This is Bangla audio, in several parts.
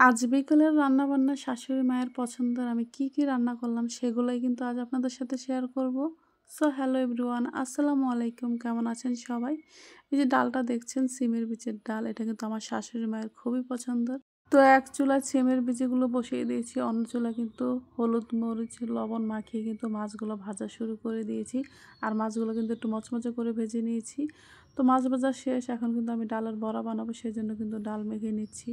আজ বিকেলের রান্নাবান্না শাশুড়ি মায়ের পছন্দের আমি কি রান্না করলাম সেগুলোই কিন্তু আজ আপনাদের সাথে শেয়ার করব। সো হ্যালো এভরিওয়ান, আসসালামু আলাইকুম। কেমন আছেন সবাই? এই যে ডালটা দেখছেন সিমের বীজের ডাল, এটা কিন্তু আমার শাশুড়ি মায়ের খুবই পছন্দের। তো এক চুলায় সিমের বীজগুলো বসিয়ে দিয়েছি, অন্য চুলায় কিন্তু হলুদ মরিচ লবণ মাখিয়ে কিন্তু মাছগুলো ভাজা শুরু করে দিয়েছি। আর মাছগুলো কিন্তু একটু মচমচে করে ভেজে নিয়েছি। তো মাছ ভাজা শেষ, এখন কিন্তু আমি ডালের বড়া বানাবো, সেই জন্য কিন্তু ডাল মেখে নিচ্ছি।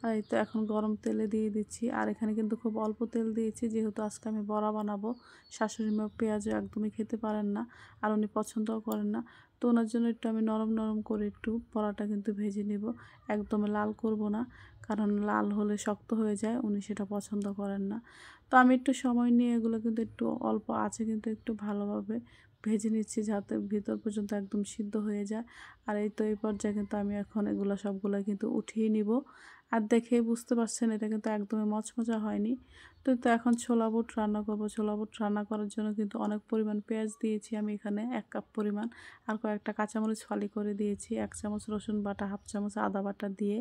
আর এই তো এখন গরম তেলে দিয়ে দিচ্ছি। আর এখানে কিন্তু খুব অল্প তেল দিয়েছি, যেহেতু আজকে আমি বড়া বানাবো। শাশুড়ি মা পেঁয়াজও একদমই খেতে পারেন না, আর উনি পছন্দও করেন না। তো ওনার জন্য একটু আমি নরম নরম করে একটু বড়াটা কিন্তু ভেজে নেব, একদম লাল করব না, কারণ লাল হলে শক্ত হয়ে যায়, উনি সেটা পছন্দ করেন না। তো আমি একটু সময় নিয়ে এগুলো কিন্তু একটু অল্প আছে কিন্তু একটু ভালোভাবে ভেজে নিচ্ছি, যাতে ভিতর পর্যন্ত একদম সিদ্ধ হয়ে যায়। আর এই তো এই পর্যায়ে কিন্তু আমি এখন এগুলো সবগুলো কিন্তু উঠিয়ে নিব। আর দেখেই বুঝতে পারছেন এটা কিন্তু একদমই মচমচা হয়নি। তো এখন ছোলা বুট রান্না করব। ছোলা বুট রান্না করার জন্য কিন্তু অনেক পরিমাণ পেঁয়াজ দিয়েছি আমি এখানে 1 কাপ পরিমাণ। আর কয়েকটা কাঁচামরিচ ফালি করে দিয়েছি, 1 চামচ রসুন বাটা, 1/2 চামচ আদা বাটা দিয়ে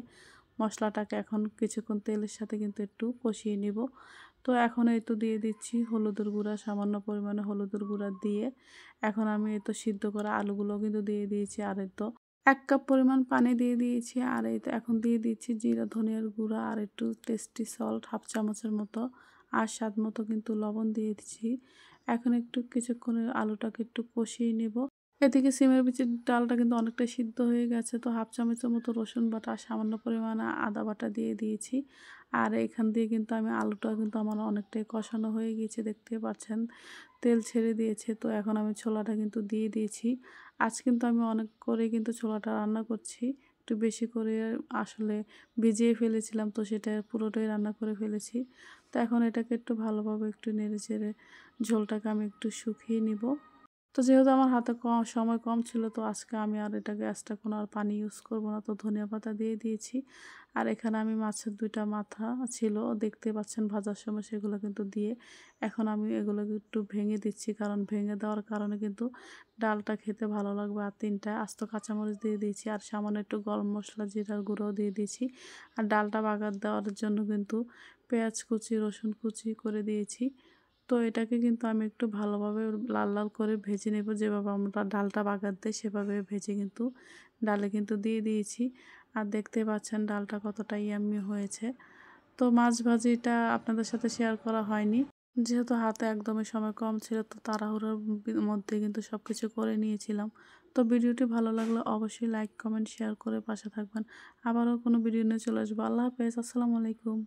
মশলাটাকে এখন কিছুক্ষণ তেলের সাথে কিন্তু একটু কষিয়ে নিব। তো এখন এই তো দিয়ে দিচ্ছি হলুদের গুঁড়া, সামান্য পরিমাণে হলুদের গুঁড়া দিয়ে এখন আমি এই তো সিদ্ধ করা আলুগুলো কিন্তু দিয়ে দিয়েছি। আর এই তো 1 কাপ পরিমাণ পানি দিয়ে দিয়েছি। আর এই তো এখন দিয়ে দিচ্ছি জিরা ধনিয়ার গুঁড়া আর একটু টেস্টি সল্ট 1/2 চামচের মতো, আর স্বাদ মতো কিন্তু লবণ দিয়ে দিচ্ছি। এখন একটু কিছুক্ষণ আলুটাকে একটু কষিয়ে নেব। এদিকে সিমের বিচির ডালটা কিন্তু অনেকটা সিদ্ধ হয়ে গেছে। তো 1/2 চামচের মতো রসুন বাটা আর সামান্য পরিমাণে আদা বাটা দিয়ে দিয়েছি। আর এখান দিয়ে কিন্তু আমি আলুটা কিন্তু আমার অনেকটাই কষানো হয়ে গিয়েছে, দেখতে পাচ্ছেন তেল ছেড়ে দিয়েছে। তো এখন আমি ছোলাটা কিন্তু দিয়ে দিয়েছি। আজ কিন্তু আমি অনেক করে কিন্তু ছোলাটা রান্না করছি, একটু বেশি করে আসলে ভিজিয়ে ফেলেছিলাম, তো সেটা পুরোটাই রান্না করে ফেলেছি। তো এখন এটাকে একটু ভালোভাবে একটু নেড়ে চেড়ে ঝোলটাকে আমি একটু শুকিয়ে নিব। তো যেহেতু আমার হাতে সময় কম ছিল, তো আজকে আমি আর এটাকে এক্সট্রা কোনো আর পানি ইউজ করব না। তো ধনিয়া পাতা দিয়ে দিয়েছি। আর এখানে আমি মাছের 2টা মাথা ছিল, দেখতে পাচ্ছেন ভাজার সময়, সেগুলো কিন্তু দিয়ে এখন আমি এগুলোকে একটু ভেঙে দিচ্ছি, কারণ ভেঙে দেওয়ার কারণে কিন্তু ডালটা খেতে ভালো লাগবে। আর 3টা আস্ত কাঁচামরিচ দিয়ে দিয়েছি, আর সামান্য একটু গরম মশলা জিরার গুঁড়োও দিয়ে দিয়েছি। আর ডালটা বাগার দেওয়ার জন্য কিন্তু পেঁয়াজ কুচি রসুন কুচি করে দিয়েছি। তো এটাকে কিন্তু আমি একটু ভালোভাবে লাল লাল করে ভেজে নেব, যেভাবে আমরা ডালটা বাগার দেই সেভাবে ভেজে কিন্তু ডালে কিন্তু দিয়ে দিয়েছি। আর দেখতে পাচ্ছেন ডালটা কতটা ইয়াম্মি হয়েছে। তো মাছ ভাজিটা আপনাদের সাথে শেয়ার করা হয়নি, যেহেতু হাতে একদমই সময় কম ছিল, তো তাড়াহুড়োর মধ্যে কিন্তু সব কিছু করে নিয়েছিলাম। তো ভিডিওটি ভালো লাগলে অবশ্যই লাইক কমেন্ট শেয়ার করে পাশে থাকবেন। আবারও কোনো ভিডিও নিয়ে চলে আসবো। আল্লাহ হাফেজ, আসসালামু আলাইকুম।